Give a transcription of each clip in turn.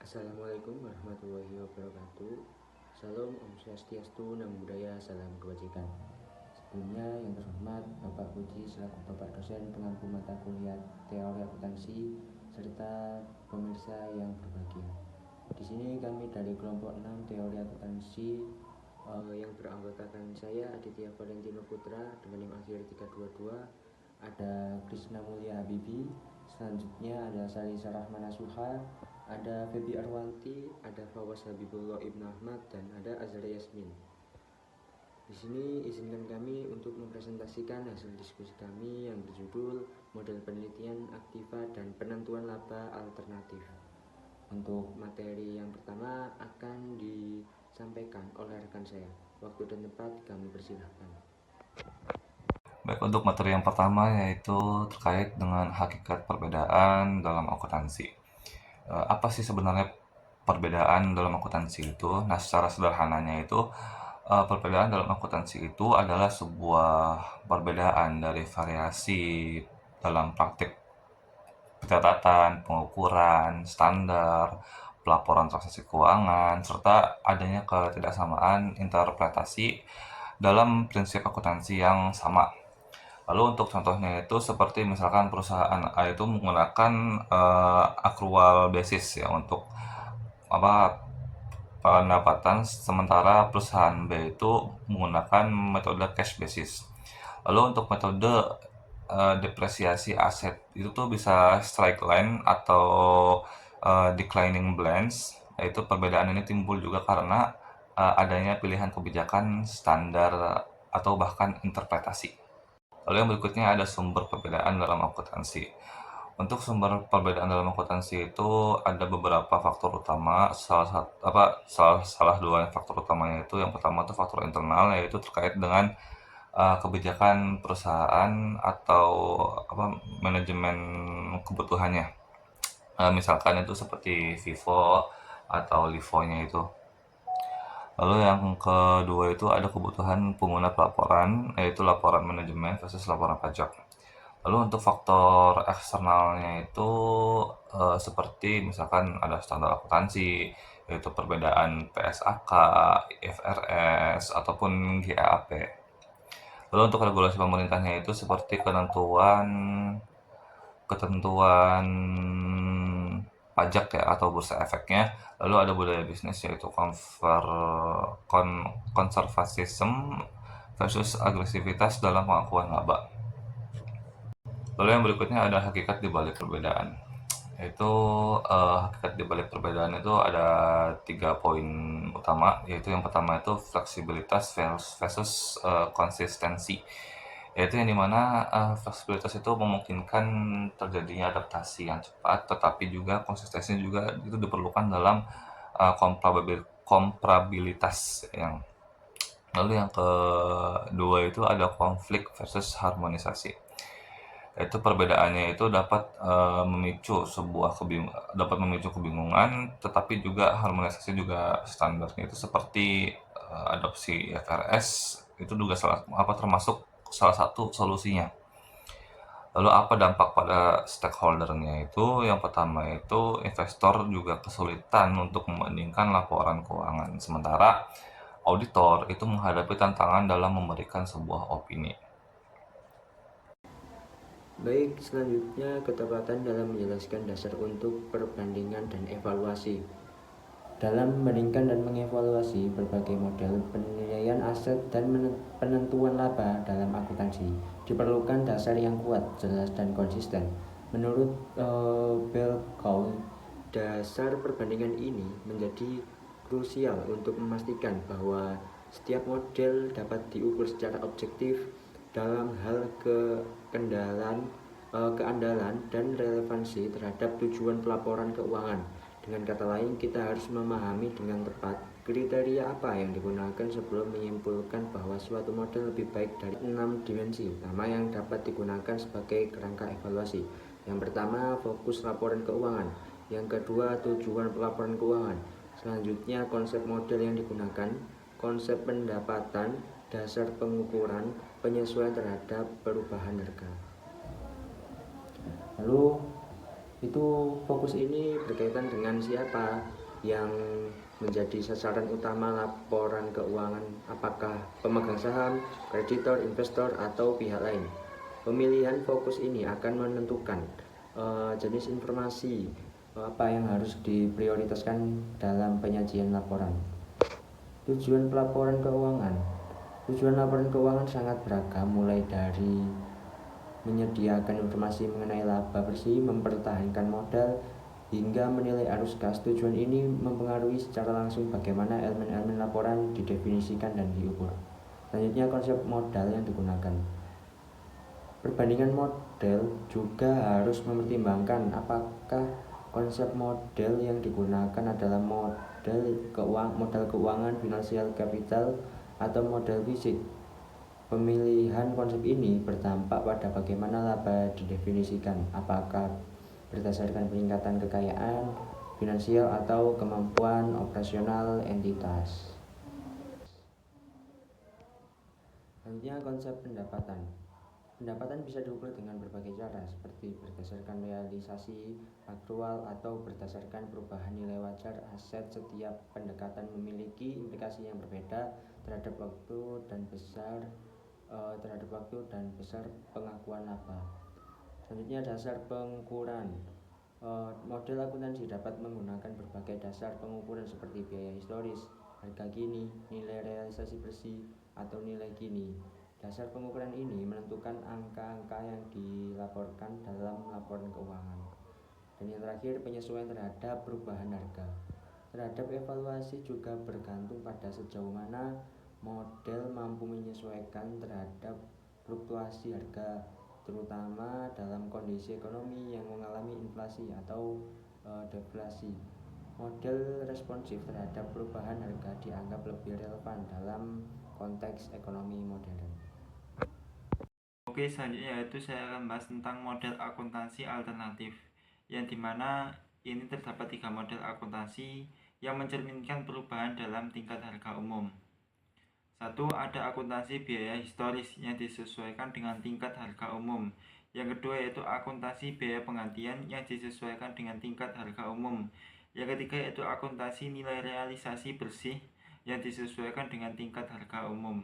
Assalamualaikum warahmatullahi wabarakatuh. Salam Om Swastiastu, Namo Buddhaya, salam kebajikan. Sebelumnya yang terhormat Bapak Puji selaku Bapak dosen pengampu mata kuliah teori akuntansi serta pemirsa yang berbahagia. Di sini kami dari kelompok 6 teori akuntansi yang beranggotakan saya Aditya Valentino Putra dengan NIM akhir 322, ada Krisna Mulia Habibi, selanjutnya ada Salisa Rahmana Suha, ada Febi Arwanti, ada Fawas Habibullah Ibnu Ahmad, dan ada Azhar Yasmin. Di sini izinkan kami untuk mempresentasikan hasil diskusi kami yang berjudul Model Penelitian Aktiva dan Penentuan Laba Alternatif. Untuk materi yang pertama akan disampaikan oleh rekan saya. Waktu dan tempat kami persilahkan. Baik, untuk materi yang pertama yaitu terkait dengan hakikat perbedaan dalam akuntansi. Apa sih sebenarnya perbedaan dalam akuntansi itu? Nah, secara sederhananya itu perbedaan dalam akuntansi itu adalah sebuah perbedaan dari variasi dalam praktik pencatatan, pengukuran, standar, pelaporan transaksi keuangan, serta adanya ketidaksamaan interpretasi dalam prinsip akuntansi yang sama. Lalu untuk contohnya itu seperti misalkan perusahaan A itu menggunakan accrual basis ya untuk apa pendapatan, sementara perusahaan B itu menggunakan metode cash basis. Lalu untuk metode depresiasi aset itu tuh bisa straight line atau declining balance. Yaitu perbedaan ini timbul juga karena adanya pilihan kebijakan standar atau bahkan interpretasi. Lalu yang berikutnya ada sumber perbedaan dalam akuntansi. Untuk sumber perbedaan dalam akuntansi itu ada beberapa faktor utama. Salah dua faktor utamanya itu, yang pertama itu faktor internal, yaitu terkait dengan kebijakan perusahaan atau manajemen kebutuhannya. Misalkan itu seperti FIFO atau LIFO-nya itu. Lalu yang kedua itu ada kebutuhan pengguna pelaporan, yaitu laporan manajemen versus laporan pajak. Lalu untuk faktor eksternalnya itu seperti misalkan ada standar akuntansi, yaitu perbedaan PSAK, IFRS, ataupun GAAP. Lalu untuk regulasi pemerintahnya itu seperti ketentuan pajak ya atau bursa efeknya. Lalu ada budaya bisnis yaitu konservatism versus agresivitas dalam pengakuan laba. Lalu yang berikutnya ada hakikat di balik perbedaan. Yaitu hakikat di balik perbedaan itu ada 3 poin utama, yaitu yang pertama itu fleksibilitas versus konsistensi. Yaitu yang dimana fleksibilitas itu memungkinkan terjadinya adaptasi yang cepat, tetapi juga konsistensi juga itu diperlukan dalam komparabilitas yang. Lalu yang kedua itu ada konflik versus harmonisasi. Itu perbedaannya itu dapat memicu kebingungan, tetapi juga harmonisasi juga standarnya itu seperti adopsi IFRS itu juga termasuk salah satu solusinya. Lalu apa dampak pada stakeholdernya itu? Yang pertama itu investor juga kesulitan untuk membandingkan laporan keuangan, sementara auditor itu menghadapi tantangan dalam memberikan sebuah opini. Baik, selanjutnya ketepatan dalam menjelaskan dasar untuk perbandingan dan evaluasi. Dalam membandingkan dan mengevaluasi berbagai model penilaian aset dan penentuan laba dalam akuntansi, diperlukan dasar yang kuat, jelas, dan konsisten. Menurut Bell Cole, dasar perbandingan ini menjadi krusial untuk memastikan bahwa setiap model dapat diukur secara objektif dalam hal keandalan dan relevansi terhadap tujuan pelaporan keuangan. Dengan kata lain, kita harus memahami dengan tepat kriteria apa yang digunakan sebelum menyimpulkan bahwa suatu model lebih baik dari 6 dimensi utama yang dapat digunakan sebagai kerangka evaluasi. Yang pertama, fokus laporan keuangan. Yang kedua, tujuan pelaporan keuangan. Selanjutnya, konsep model yang digunakan, konsep pendapatan, dasar pengukuran, penyesuaian terhadap perubahan harga. Lalu Itu fokus ini berkaitan dengan siapa yang menjadi sasaran utama laporan keuangan, apakah pemegang saham, kreditor, investor, atau pihak lain. Pemilihan fokus ini akan menentukan jenis informasi apa yang harus diprioritaskan dalam penyajian laporan. Tujuan pelaporan keuangan. Tujuan laporan keuangan sangat beragam, mulai dari menyediakan informasi mengenai laba bersih, mempertahankan modal, hingga menilai arus kas. Tujuan ini mempengaruhi secara langsung bagaimana elemen-elemen laporan didefinisikan dan diukur. Selanjutnya, konsep modal yang digunakan. Perbandingan model juga harus mempertimbangkan apakah konsep model yang digunakan adalah modal keuangan, financial capital, atau model fisik. Pemilihan konsep ini berdampak pada bagaimana laba didefinisikan, apakah berdasarkan peningkatan kekayaan finansial atau kemampuan operasional entitas. Selanjutnya, konsep pendapatan. Pendapatan bisa diukur dengan berbagai cara, seperti berdasarkan realisasi aktual atau berdasarkan perubahan nilai wajar aset. Setiap pendekatan memiliki implikasi yang berbeda terhadap waktu dan besar pengakuan laba. Selanjutnya, dasar pengukuran. Model akuntansi dapat menggunakan berbagai dasar pengukuran seperti biaya historis, harga kini, nilai realisasi bersih, atau nilai kini. Dasar pengukuran ini menentukan angka-angka yang dilaporkan dalam laporan keuangan. Dan yang terakhir, penyesuaian terhadap perubahan harga. Terhadap evaluasi juga bergantung pada sejauh mana model mampu menyesuaikan terhadap fluktuasi harga, terutama dalam kondisi ekonomi yang mengalami inflasi atau deflasi. Model responsif terhadap perubahan harga dianggap lebih relevan dalam konteks ekonomi modern. Oke, selanjutnya yaitu saya akan bahas tentang model akuntansi alternatif, yang dimana ini terdapat 3 model akuntansi yang mencerminkan perubahan dalam tingkat harga umum. Satu, ada akuntansi biaya historis yang disesuaikan dengan tingkat harga umum. Yang kedua yaitu akuntansi biaya penggantian yang disesuaikan dengan tingkat harga umum. Yang ketiga yaitu akuntansi nilai realisasi bersih yang disesuaikan dengan tingkat harga umum.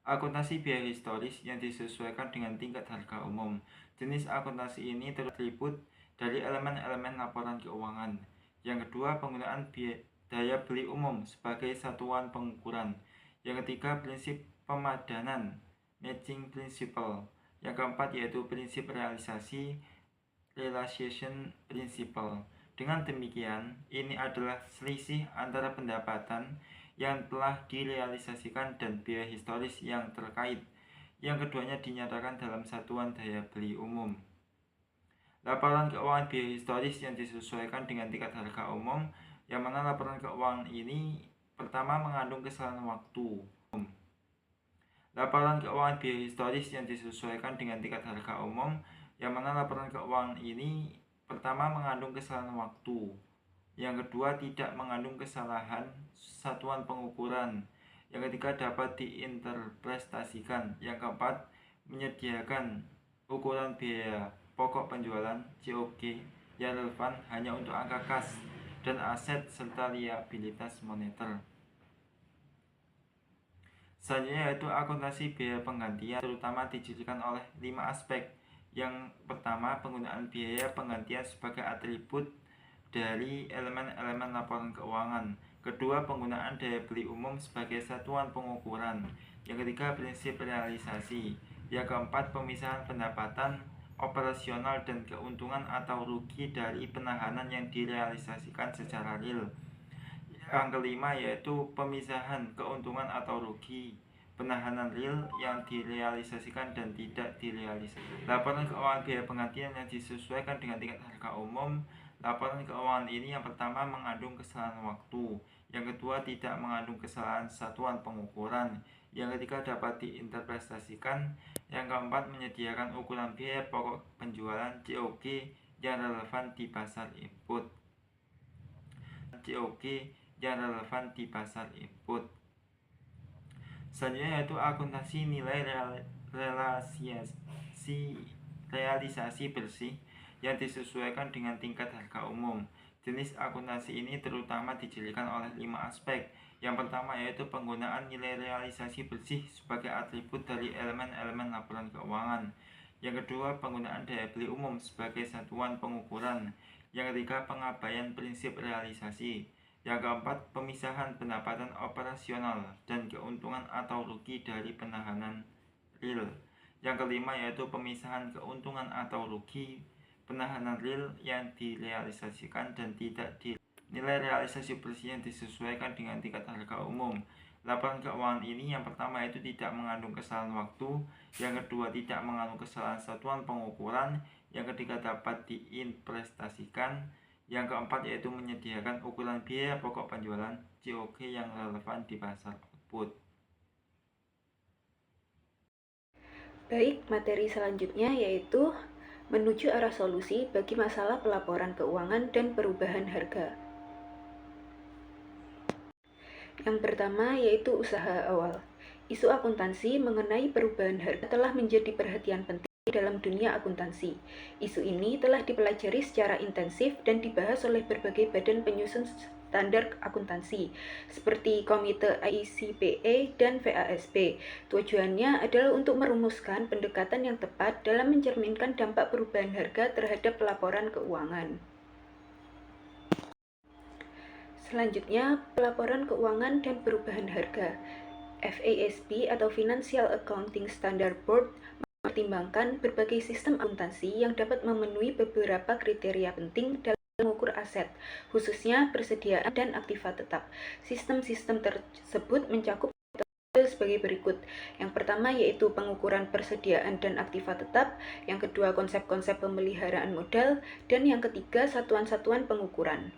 Akuntansi biaya historis yang disesuaikan dengan tingkat harga umum. Jenis akuntansi ini terliput dari elemen-elemen laporan keuangan. Yang kedua, penggunaan daya beli umum sebagai satuan pengukuran. Yang ketiga, prinsip pemadanan, matching principle. Yang keempat yaitu prinsip realisasi, realization principle. Dengan demikian, ini adalah selisih antara pendapatan yang telah direalisasikan dan biaya historis yang terkait. Yang keduanya dinyatakan dalam satuan daya beli umum. Laporan keuangan biaya historis yang disesuaikan dengan tingkat harga umum, yang mana laporan keuangan ini pertama mengandung kesalahan waktu. Laporan keuangan biaya historis yang disesuaikan dengan tingkat harga umum, yang mana laporan keuangan ini pertama mengandung kesalahan waktu. Yang kedua, tidak mengandung kesalahan satuan pengukuran. Yang ketiga, dapat diinterpretasikan. Yang keempat, menyediakan ukuran biaya pokok penjualan (COG) yang relevan hanya untuk angka kas dan aset serta liabilitas moneter. Selanjutnya yaitu akuntansi biaya penggantian, terutama dicirikan oleh 5 aspek. Yang pertama, penggunaan biaya penggantian sebagai atribut dari elemen-elemen laporan keuangan. Kedua, penggunaan daya beli umum sebagai satuan pengukuran. Yang ketiga, prinsip realisasi. Yang keempat, pemisahan pendapatan operasional dan keuntungan atau rugi dari penahanan yang direalisasikan secara real. Yang kelima yaitu pemisahan keuntungan atau rugi penahanan real yang direalisasikan dan tidak direalisasikan. Laporan keuangan biaya penggantian yang disesuaikan dengan tingkat harga umum. Laporan keuangan ini yang pertama mengandung kesalahan waktu, yang kedua tidak mengandung kesalahan satuan pengukuran, yang ketiga dapat diinterpretasikan, yang keempat menyediakan ukuran biaya pokok penjualan (COG) yang relevan di pasar input. Selanjutnya yaitu akuntansi nilai realisasi bersih, yang disesuaikan dengan tingkat harga umum. Jenis akuntansi ini terutama dijadikan oleh 5 aspek. Yang pertama yaitu penggunaan nilai realisasi bersih sebagai atribut dari elemen-elemen laporan keuangan. Yang kedua, penggunaan daya beli umum sebagai satuan pengukuran. Yang ketiga, pengabaian prinsip realisasi. Yang keempat, pemisahan pendapatan operasional dan keuntungan atau rugi dari penahanan real. Yang kelima yaitu pemisahan keuntungan atau rugi penahanan real yang direalisasikan dan tidak di nilai realisasi bersih yang disesuaikan dengan tingkat harga umum. Laporan keuangan ini yang pertama yaitu tidak mengandung kesalahan waktu, yang kedua tidak mengandung kesalahan satuan pengukuran, yang ketiga dapat diinvestasikan, yang keempat yaitu menyediakan ukuran biaya pokok penjualan COG yang relevan di pasar output. Baik, materi selanjutnya yaitu menuju arah solusi bagi masalah pelaporan keuangan dan perubahan harga. Yang pertama yaitu usaha awal. Isu akuntansi mengenai perubahan harga telah menjadi perhatian penting dalam dunia akuntansi. Isu ini telah dipelajari secara intensif dan dibahas oleh berbagai badan penyusun standar akuntansi seperti Komite ICPE dan VASP. Tujuannya adalah untuk merumuskan pendekatan yang tepat dalam mencerminkan dampak perubahan harga terhadap pelaporan keuangan. Selanjutnya, pelaporan keuangan dan perubahan harga. FASB atau Financial Accounting Standard Board mempertimbangkan berbagai sistem akuntansi yang dapat memenuhi beberapa kriteria penting dalam mengukur aset, khususnya persediaan dan aktiva tetap. Sistem-sistem tersebut mencakup sebagai berikut. Yang pertama yaitu pengukuran persediaan dan aktiva tetap, yang kedua konsep-konsep pemeliharaan modal, dan yang ketiga satuan-satuan pengukuran.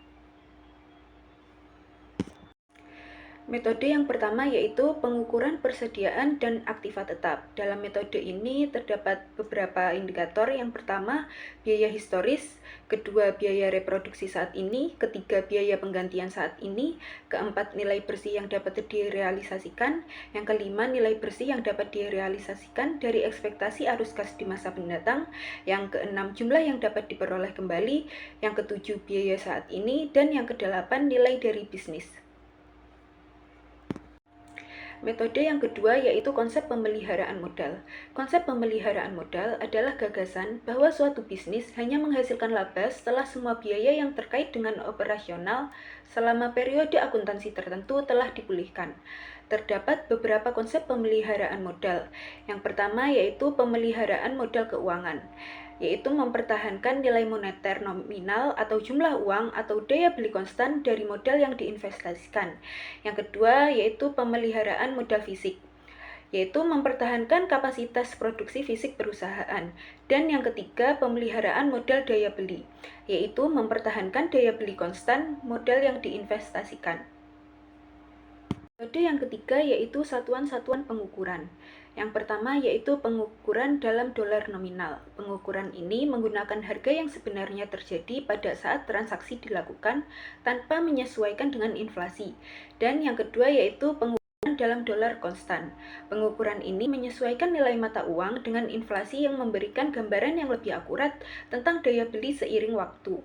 Metode yang pertama yaitu pengukuran persediaan dan aktiva tetap. Dalam metode ini terdapat beberapa indikator. Yang pertama, biaya historis, kedua, biaya reproduksi saat ini, ketiga, biaya penggantian saat ini, keempat, nilai bersih yang dapat direalisasikan, yang kelima, nilai bersih yang dapat direalisasikan dari ekspektasi arus kas di masa mendatang, yang keenam, jumlah yang dapat diperoleh kembali, yang ketujuh, biaya saat ini, dan yang kedelapan, nilai dari bisnis. Metode yang kedua yaitu konsep pemeliharaan modal. Konsep pemeliharaan modal adalah gagasan bahwa suatu bisnis hanya menghasilkan laba setelah semua biaya yang terkait dengan operasional selama periode akuntansi tertentu telah dipulihkan. Terdapat beberapa konsep pemeliharaan modal. Yang pertama yaitu pemeliharaan modal keuangan, yaitu mempertahankan nilai moneter nominal atau jumlah uang atau daya beli konstan dari modal yang diinvestasikan. Yang kedua yaitu pemeliharaan modal fisik, yaitu mempertahankan kapasitas produksi fisik perusahaan. Dan yang ketiga pemeliharaan modal daya beli, yaitu mempertahankan daya beli konstan modal yang diinvestasikan. Metode yang ketiga yaitu satuan-satuan pengukuran. Yang pertama yaitu pengukuran dalam dolar nominal. Pengukuran ini menggunakan harga yang sebenarnya terjadi pada saat transaksi dilakukan tanpa menyesuaikan dengan inflasi. Dan yang kedua yaitu pengukuran dalam dolar konstan. Pengukuran ini menyesuaikan nilai mata uang dengan inflasi yang memberikan gambaran yang lebih akurat tentang daya beli seiring waktu.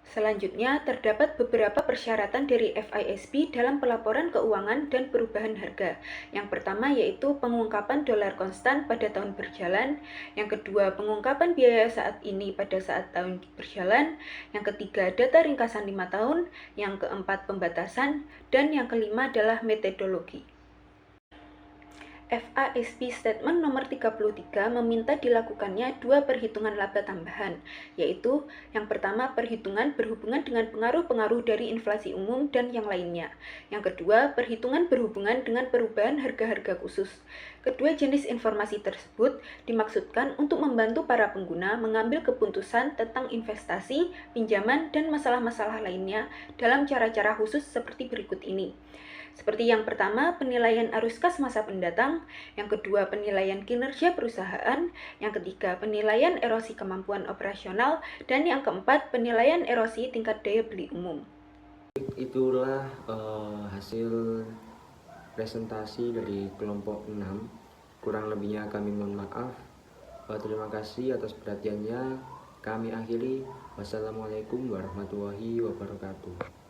Selanjutnya, terdapat beberapa persyaratan dari FASB dalam pelaporan keuangan dan perubahan harga. Yang pertama yaitu pengungkapan dolar konstan pada tahun berjalan, yang kedua pengungkapan biaya saat ini pada saat tahun berjalan, yang ketiga data ringkasan 5 tahun, yang keempat pembatasan, dan yang kelima adalah metodologi. FASB Statement nomor 33 meminta dilakukannya dua perhitungan laba tambahan, yaitu yang pertama perhitungan berhubungan dengan pengaruh-pengaruh dari inflasi umum dan yang lainnya. Yang kedua, perhitungan berhubungan dengan perubahan harga-harga khusus. Kedua jenis informasi tersebut dimaksudkan untuk membantu para pengguna mengambil keputusan tentang investasi, pinjaman, dan masalah-masalah lainnya dalam cara-cara khusus seperti berikut ini. Seperti yang pertama, penilaian arus kas masa pendatang, yang kedua, penilaian kinerja perusahaan, yang ketiga, penilaian erosi kemampuan operasional, dan yang keempat, penilaian erosi tingkat daya beli umum. Itulah hasil presentasi dari kelompok 6. Kurang lebihnya kami mohon maaf. Terima kasih atas perhatiannya. Kami akhiri, wassalamualaikum warahmatullahi wabarakatuh.